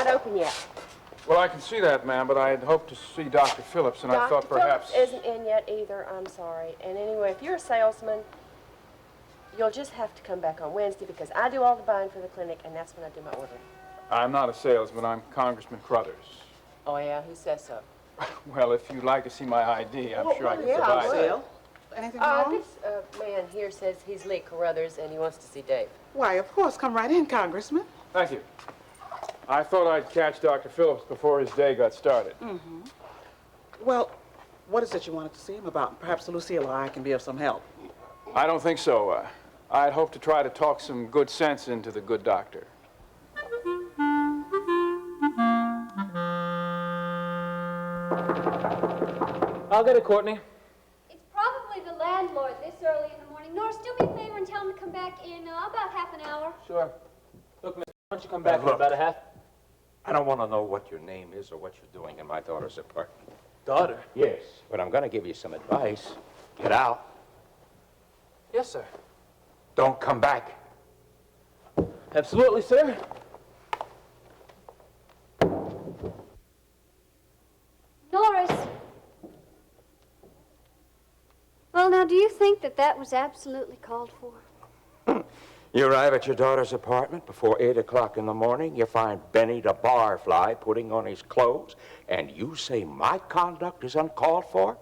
not open yet. Well, I can see that, ma'am, but I had hoped to see Dr. Phillips, and I thought perhaps... Dr. Phillips isn't in yet either, I'm sorry. And anyway, if you're a salesman, you'll just have to come back on Wednesday because I do all the buying for the clinic, and that's when I do my ordering. I'm not a salesman. I'm Congressman Crothers. Oh, yeah? Who says so? Well, if you'd like to see my ID, I'm sure I can provide it. Anything wrong? This man here says he's Lee Carruthers, and he wants to see Dave. Why, of course. Come right in, Congressman. Thank you. I thought I'd catch Dr. Phillips before his day got started. Mm-hmm. Well, what is it you wanted to see him about? Perhaps Lucille or I can be of some help. I don't think so. I'd hope to try to talk some good sense into the good doctor. I'll get it, Courtney. It's probably the landlord this early in the morning. Norris, do me a favor and tell him to come back in about half an hour. Sure. Look, miss, why don't you come back in about a half? I don't want to know what your name is or what you're doing in my daughter's apartment. Daughter? Yes, but I'm going to give you some advice. Get out. Yes, sir. Don't come back. Absolutely, sir. Norris. Well, now, do you think that that was absolutely called for? You arrive at your daughter's apartment before 8 o'clock in the morning. You find Benny the barfly putting on his clothes, and you say my conduct is uncalled for?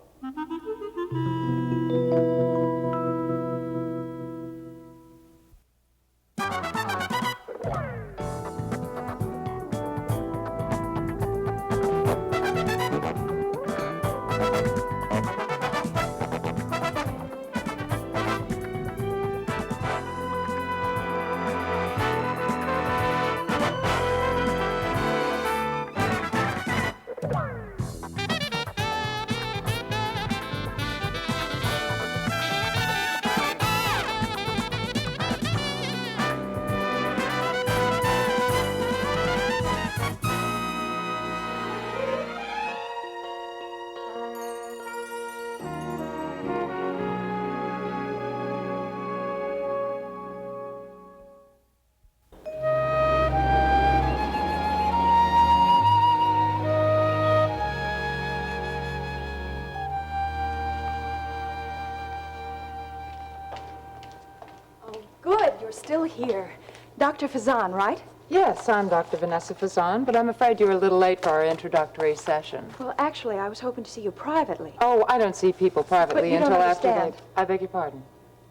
Still here. Dr. Faison, right? Yes, I'm Dr. Vanessa Faison, but I'm afraid you're a little late for our introductory session. Well, actually, I was hoping to see you privately. Oh, I don't see people privately But you until don't after understand. I beg your pardon.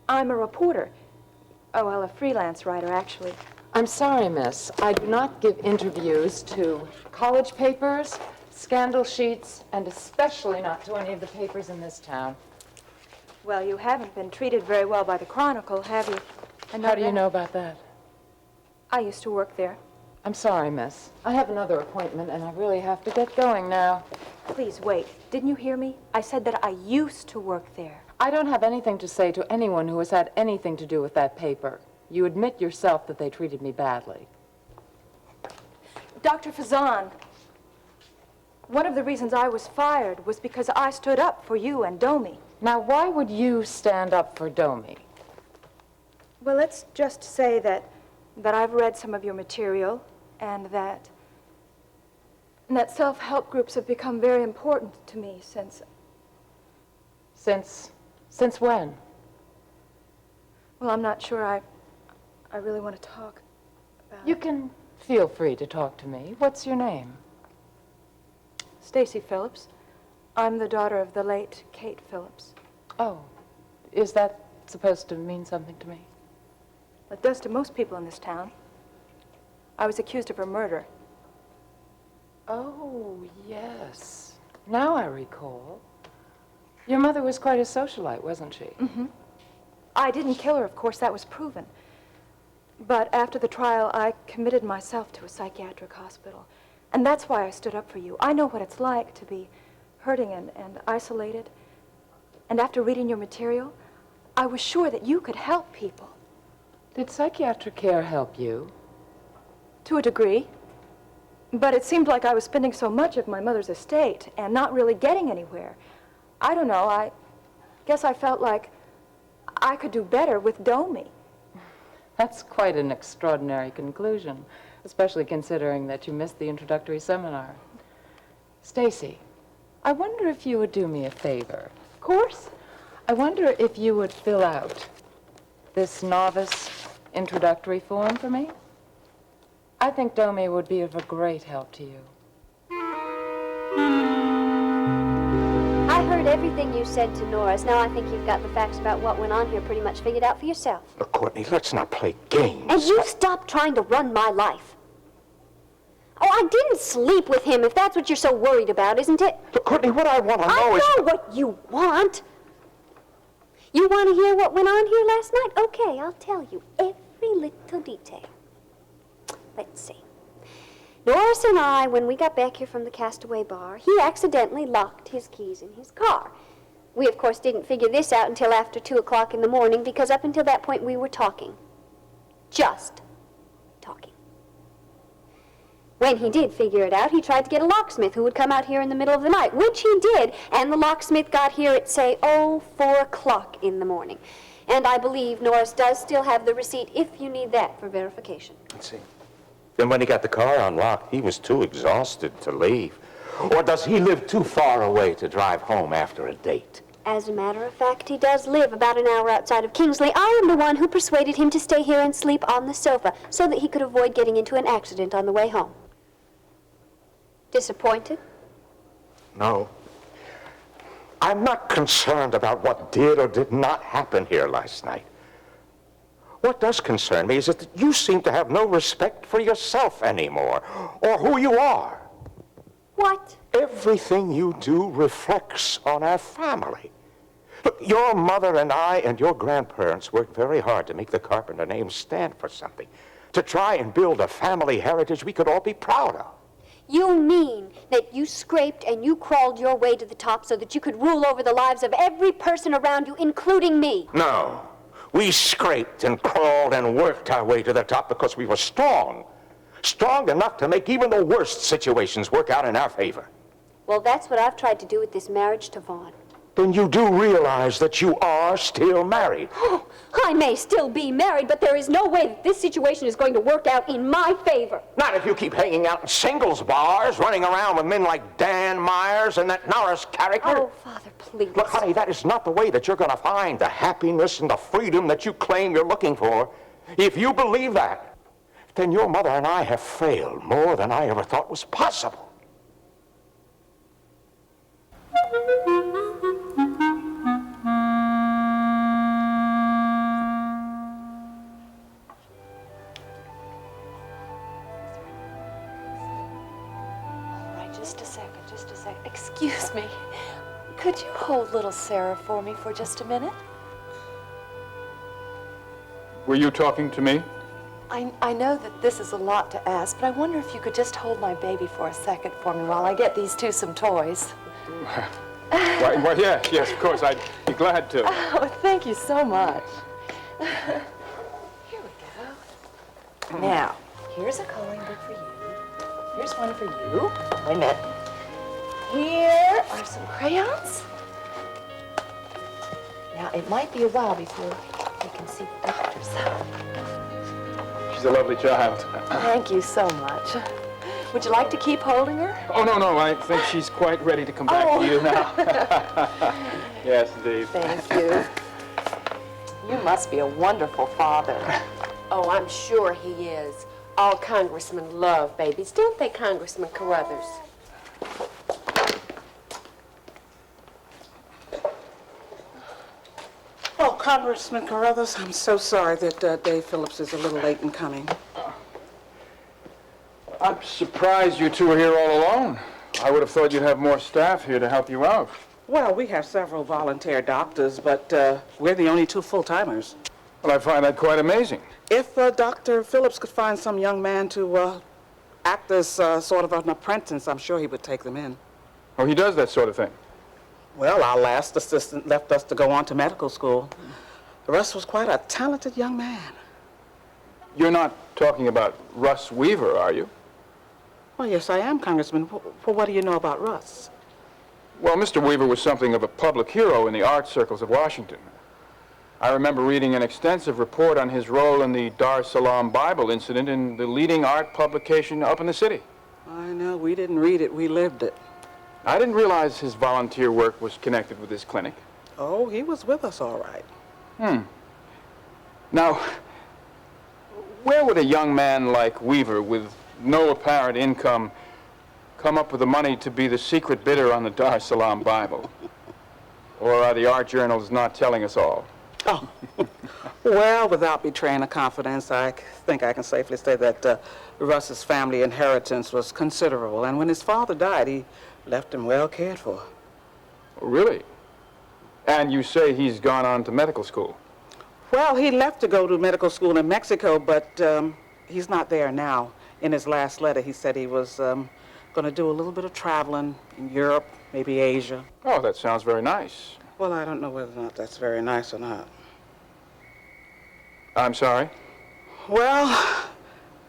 I'm a reporter. Oh, well, a freelance writer, actually. I'm sorry, miss. I do not give interviews to college papers, scandal sheets, and especially not to any of the papers in this town. Well, you haven't been treated very well by the Chronicle, have you? How do you know about that? I used to work there. I'm sorry, miss. I have another appointment, and I really have to get going now. Please, wait. Didn't you hear me? I said that I used to work there. I don't have anything to say to anyone who has had anything to do with that paper. You admit yourself that they treated me badly. Dr. Faison, one of the reasons I was fired was because I stood up for you and Domi. Now, why would you stand up for Domi? Well, let's just say that I've read some of your material and that self-help groups have become very important to me since... Since when? Well, I'm not sure I really want to talk about You can feel free to talk to me. What's your name? Stacy Phillips. I'm the daughter of the late Kate Phillips. Oh, is that supposed to mean something to me? It does to most people in this town. I was accused of her murder. Oh, yes. Now I recall. Your mother was quite a socialite, wasn't she? Mm-hmm. I didn't kill her, of course, that was proven. But after the trial, I committed myself to a psychiatric hospital. And that's why I stood up for you. I know what it's like to be hurting and isolated. And after reading your material, I was sure that you could help people. Did psychiatric care help you? To a degree. But it seemed like I was spending so much of my mother's estate and not really getting anywhere. I don't know, I guess I felt like I could do better with Domi. That's quite an extraordinary conclusion. especially considering that you missed the introductory seminar. Stacy, I wonder if you would do me a favor. Of course. I wonder if you would fill out this novice introductory form for me. I think Domi would be of a great help to you. I heard everything you said to Norris. Now I think you've got the facts about what went on here pretty much figured out for yourself. Look, Courtney, let's not play games. And you stop trying to run my life. Oh, I didn't sleep with him, if that's what you're so worried about, isn't it? Look, Courtney, what I want to know is... I know what you want. You want to hear what went on here last night? Okay, I'll tell you every little detail. Let's see. Norris and I, when we got back here from the Castaway Bar, he accidentally locked his keys in his car. We, of course, didn't figure this out until after 2 o'clock in the morning, because up until that point we were talking. Just talking. When he did figure it out, he tried to get a locksmith who would come out here in the middle of the night, which he did, and the locksmith got here at, say, 4 o'clock in the morning. And I believe Norris does still have the receipt if you need that for verification. Let's see. Then when he got the car unlocked, he was too exhausted to leave. Or does he live too far away to drive home after a date? As a matter of fact, he does live about an hour outside of Kingsley. I am the one who persuaded him to stay here and sleep on the sofa so that he could avoid getting into an accident on the way home. Disappointed? No. I'm not concerned about what did or did not happen here last night. What does concern me is that you seem to have no respect for yourself anymore, or who you are. What? Everything you do reflects on our family. Look, your mother and I and your grandparents worked very hard to make the Carpenter name stand for something, to try and build a family heritage we could all be proud of. You mean that you scraped and you crawled your way to the top so that you could rule over the lives of every person around you, including me? No. We scraped and crawled and worked our way to the top because we were strong. Strong enough to make even the worst situations work out in our favor. Well, that's what I've tried to do with this marriage to Vaughn. Then you do realize that you are still married. I may still be married, but there is no way that this situation is going to work out in my favor. Not if you keep hanging out in singles bars, running around with men like Dan Myers and that Norris character. Oh, Father, please. Look, honey, that is not the way that you're going to find the happiness and the freedom that you claim you're looking for. If you believe that, then your mother and I have failed more than I ever thought was possible. Just a second. Excuse me. Could you hold little Sarah for me for just a minute? Were you talking to me? I know that this is a lot to ask, but I wonder if you could just hold my baby for a second for me while I get these two some toys. Why, yes, of course. I'd be glad to. Oh, thank you so much. Here we go. Now, here's a coloring book for you. Here's one for you. Wait a minute. Here are some crayons. Now, it might be a while before we can see the pictures. She's a lovely child. Thank you so much. Would you like to keep holding her? Oh, no. I think she's quite ready to come back to you now. Yes, indeed. Thank you. You must be a wonderful father. Oh, I'm sure he is. All congressmen love babies, don't they, Congressman Carruthers? Oh, Congressman Carruthers, I'm so sorry that Dave Phillips is a little late in coming. I'm surprised you two are here all alone. I would have thought you'd have more staff here to help you out. Well, we have several volunteer doctors, but we're the only two full-timers. Well, I find that quite amazing. If Dr. Phillips could find some young man to act as sort of an apprentice, I'm sure he would take them in. Oh, he does that sort of thing? Well, our last assistant left us to go on to medical school. The rest was quite a talented young man. You're not talking about Russ Weaver, are you? Well, yes, I am, Congressman. Well, what do you know about Russ? Well, Mr. Weaver was something of a public hero in the art circles of Washington. I remember reading an extensive report on his role in the Dar es Salaam Bible incident in the leading art publication up in the city. I know, we didn't read it, we lived it. I didn't realize his volunteer work was connected with this clinic. Oh, he was with us all right. Now, where would a young man like Weaver, with no apparent income, come up with the money to be the secret bidder on the Dar es Salaam Bible? Or are the art journals not telling us all? Oh, well, without betraying a confidence, I think I can safely say that Russ's family inheritance was considerable. And when his father died, he left him well cared for. Really? And you say he's gone on to medical school? Well, he left to go to medical school in Mexico, but he's not there now. In his last letter, he said he was going to do a little bit of traveling in Europe, maybe Asia. Oh, that sounds very nice. Well, I don't know whether or not that's very nice or not. I'm sorry? Well,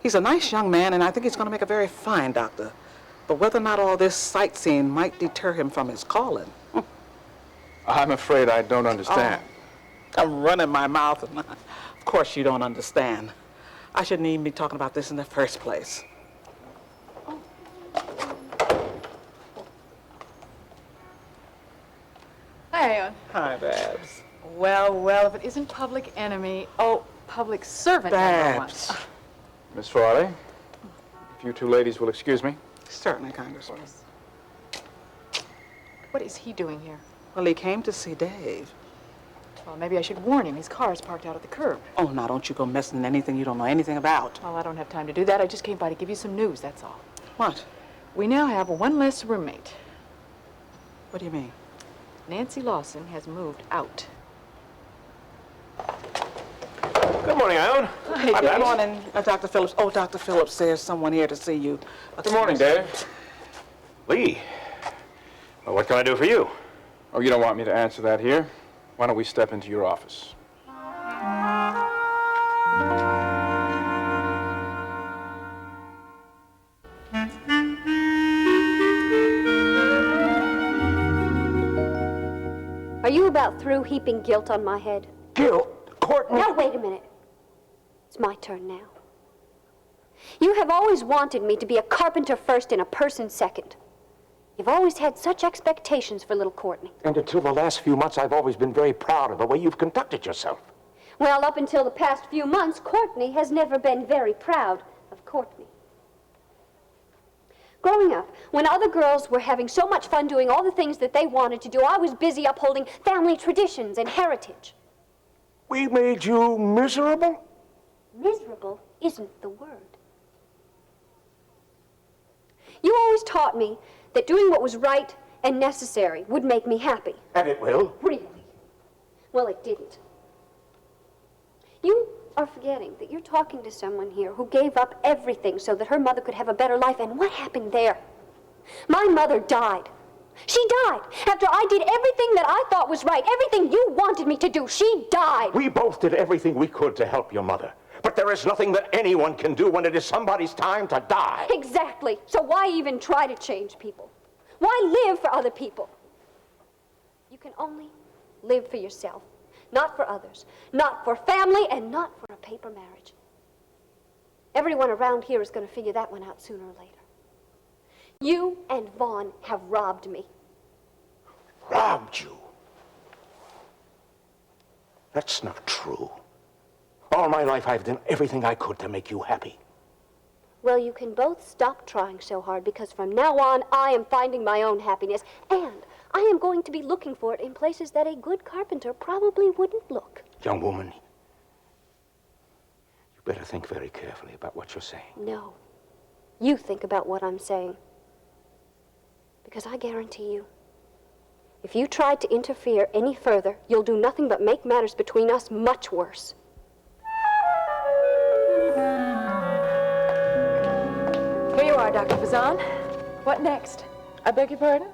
he's a nice young man, and I think he's going to make a very fine doctor. But whether or not all this sightseeing might deter him from his calling. I'm afraid I don't understand. Oh, I'm running my mouth, and of course you don't understand. I shouldn't even be talking about this in the first place. Hi, Aon. Hi, Babs. Well, well, if it isn't public enemy, oh, public servant number one. Babs. Miss Farley, if you two ladies will excuse me. Certainly, Congressman. What is he doing here? Well, he came to see Dave. Well, maybe I should warn him. His car is parked out at the curb. Oh, now don't you go messing in anything you don't know anything about. Well, I don't have time to do that. I just came by to give you some news, that's all. What? We now have one less roommate. What do you mean? Nancy Lawson has moved out. Good morning, Ione. Hi, Good morning, Dr. Phillips. Oh, Dr. Phillips, there's someone here to see you. Good morning, Dave. Lee, well, what can I do for you? Oh, you don't want me to answer that here? Why don't we step into your office? Are you about through heaping guilt on my head? Guilt? Courtney? Now, wait a minute. It's my turn now. You have always wanted me to be a carpenter first and a person second. You've always had such expectations for little Courtney. And until the last few months, I've always been very proud of the way you've conducted yourself. Well, up until the past few months, Courtney has never been very proud of Courtney. Growing up, when other girls were having so much fun doing all the things that they wanted to do, I was busy upholding family traditions and heritage. We made you miserable? Miserable isn't the word. You always taught me that doing what was right and necessary would make me happy. And it will. Really? Well, it didn't. You are forgetting that you're talking to someone here who gave up everything so that her mother could have a better life. And what happened there? My mother died. She died after I did everything that I thought was right, everything you wanted me to do. She died. We both did everything we could to help your mother. But there is nothing that anyone can do when it is somebody's time to die. Exactly. So why even try to change people? Why live for other people? You can only live for yourself, not for others, not for family, and not for a paper marriage. Everyone around here is going to figure that one out sooner or later. You and Vaughn have robbed me. Robbed you? That's not true. All my life, I've done everything I could to make you happy. Well, you can both stop trying so hard, because from now on, I am finding my own happiness, and I am going to be looking for it in places that a good carpenter probably wouldn't look. Young woman, you better think very carefully about what you're saying. No. You think about what I'm saying. Because I guarantee you, if you tried to interfere any further, you'll do nothing but make matters between us much worse. Here you are, Dr. Faison. What next? I beg your pardon?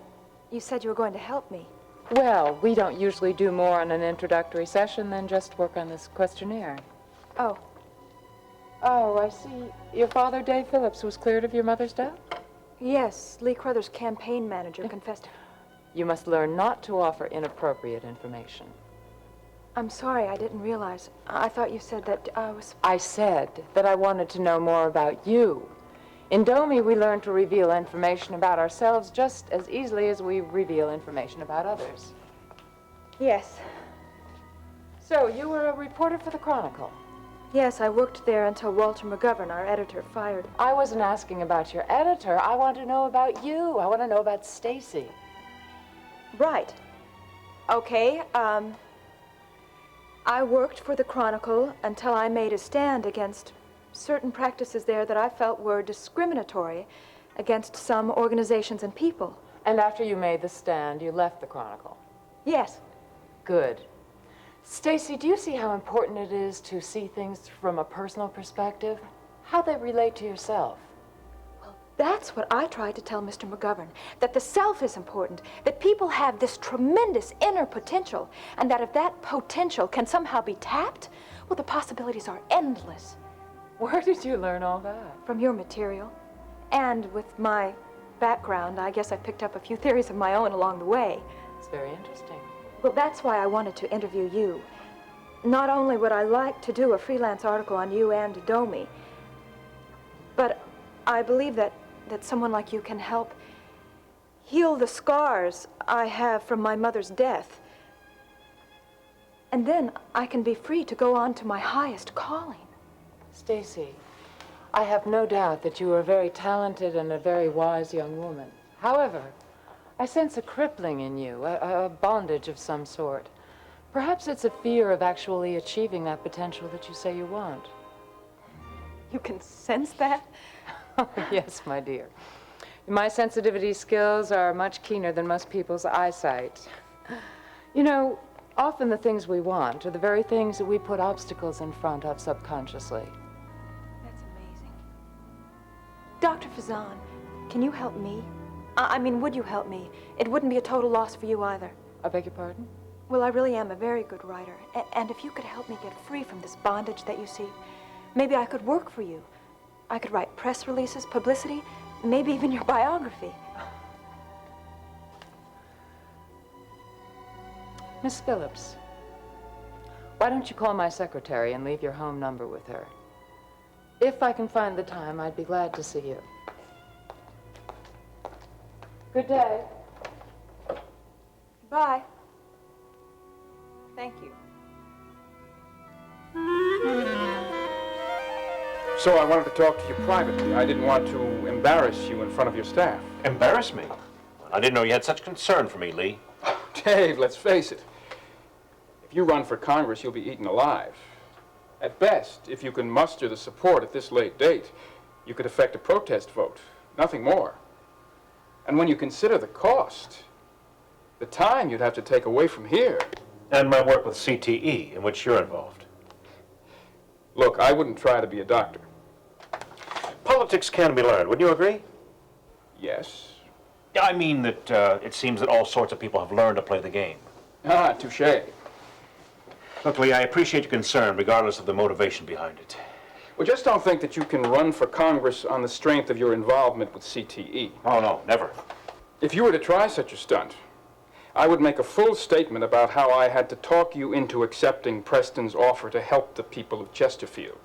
You said you were going to help me. Well, we don't usually do more on an introductory session than just work on this questionnaire. Oh, Oh, I see. Your father, Dave Phillips, was cleared of your mother's death? yes. Lee Crothers' campaign manager confessed. You must learn not to offer inappropriate information. I'm sorry, I didn't realize. I thought you said that I was... I said that I wanted to know more about you. In Domi, we learn to reveal information about ourselves just as easily as we reveal information about others. Yes. So, you were a reporter for the Chronicle? Yes, I worked there until Walter McGovern, our editor, fired. I wasn't asking about your editor. I want to know about you. I want to know about Stacy. Right. Okay, I worked for the Chronicle until I made a stand against certain practices there that I felt were discriminatory against some organizations and people. And after you made the stand, you left the Chronicle? Yes. Good. Stacy, do you see how important it is to see things from a personal perspective? How they relate to yourself? Well, that's what I tried to tell Mr. McGovern, that the self is important, that people have this tremendous inner potential, and that if that potential can somehow be tapped, well, the possibilities are endless. Where did you learn all that? From your material. And with my background, I guess I picked up a few theories of my own along the way. It's very interesting. Well, that's why I wanted to interview you. Not only would I like to do a freelance article on you and Domi, but I believe that someone like you can help heal the scars I have from my mother's death. And then I can be free to go on to my highest calling. Stacy, I have no doubt that you are a very talented and a very wise young woman. However, I sense a crippling in you, a bondage of some sort. Perhaps it's a fear of actually achieving that potential that you say you want. You can sense that? Yes, my dear. My sensitivity skills are much keener than most people's eyesight. You know, often the things we want are the very things that we put obstacles in front of subconsciously. That's amazing. Dr. Faison, can you help me? I mean, would you help me? It wouldn't be a total loss for you either. I beg your pardon? Well, I really am a very good writer. And if you could help me get free from this bondage that you see, maybe I could work for you. I could write press releases, publicity, maybe even your biography. Miss Phillips, why don't you call my secretary and leave your home number with her? If I can find the time, I'd be glad to see you. Good day. Bye. Thank you. So I wanted to talk to you privately. I didn't want to embarrass you in front of your staff. Embarrass me? I didn't know you had such concern for me, Lee. Dave, let's face it. If you run for Congress, you'll be eaten alive. At best, if you can muster the support at this late date, you could effect a protest vote. Nothing more. And when you consider the cost, the time you'd have to take away from here. And my work with CTE, in which you're involved. Look, I wouldn't try to be a doctor. Politics can be learned, wouldn't you agree? Yes. I mean that it seems that all sorts of people have learned to play the game. Ah, touche. Look, Lee, I appreciate your concern, regardless of the motivation behind it. Well, just don't think that you can run for Congress on the strength of your involvement with CTE. Oh, no, never. If you were to try such a stunt, I would make a full statement about how I had to talk you into accepting Preston's offer to help the people of Chesterfield.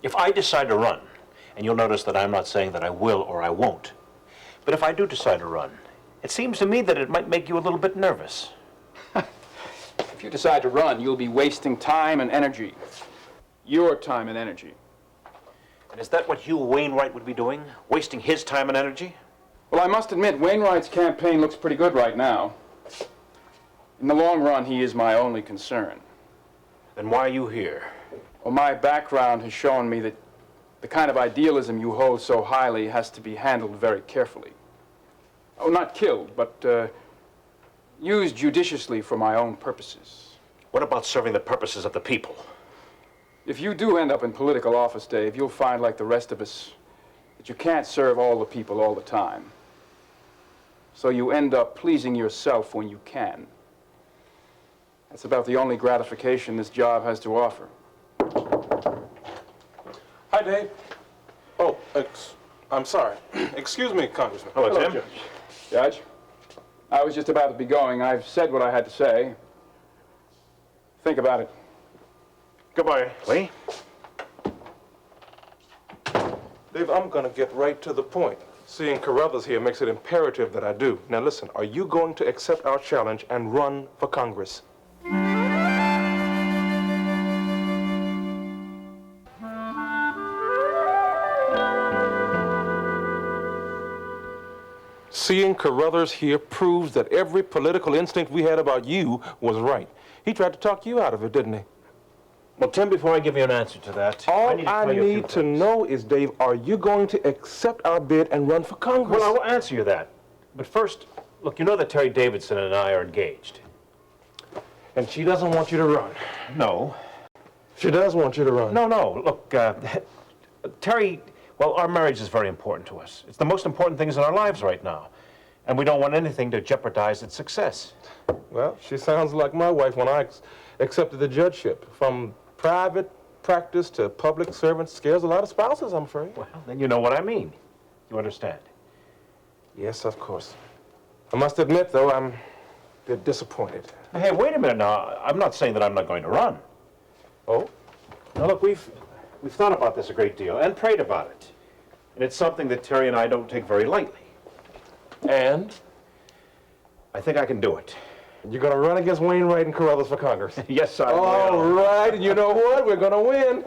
If I decide to run, and you'll notice that I'm not saying that I will or I won't, but if I do decide to run, it seems to me that it might make you a little bit nervous. If you decide to run, you'll be wasting time and energy. Your time and energy. And is that what Hugh Wainwright would be doing? Wasting his time and energy? Well, I must admit, Wainwright's campaign looks pretty good right now. In the long run, he is my only concern. Then why are you here? Well, my background has shown me that the kind of idealism you hold so highly has to be handled very carefully. Oh, not killed, but used judiciously for my own purposes. What about serving the purposes of the people? If you do end up in political office, Dave, you'll find, like the rest of us, that you can't serve all the people all the time. So you end up pleasing yourself when you can. That's about the only gratification this job has to offer. Hi, Dave. Oh, I'm sorry. Excuse me, Congressman. Hello, Tim. Judge. Judge, I was just about to be going. I've said what I had to say. Think about it. Goodbye. Lee? Dave, I'm gonna get right to the point. Seeing Carruthers here makes it imperative that I do. Now listen, are you going to accept our challenge and run for Congress? Seeing Carruthers here proves that every political instinct we had about you was right. He tried to talk you out of it, didn't he? Well, Tim, before I give you an answer to that, All need to I tell you a few need to things. know is, Dave, are you going to accept our bid and run for Congress? Well, I will answer you that. But first, look, you know that Terry Davidson and I are engaged. And she doesn't want you to run. No. She does want you to run. No. Look, Terry, well, our marriage is very important to us. It's the most important things in our lives right now. And we don't want anything to jeopardize its success. Well, she sounds like my wife when I accepted the judgeship. From private practice to public servant scares a lot of spouses, I'm afraid. Well, then you know what I mean. You understand? Yes, of course. I must admit, though, I'm a bit disappointed. Hey, wait a minute now. I'm not saying that I'm not going to run. Oh? Now, look, we've thought about this a great deal and prayed about it. And it's something that Terry and I don't take very lightly. And? I think I can do it. You're going to run against Wainwright and Carruthers for Congress? Yes, I will. All right, and you know what? We're going to win.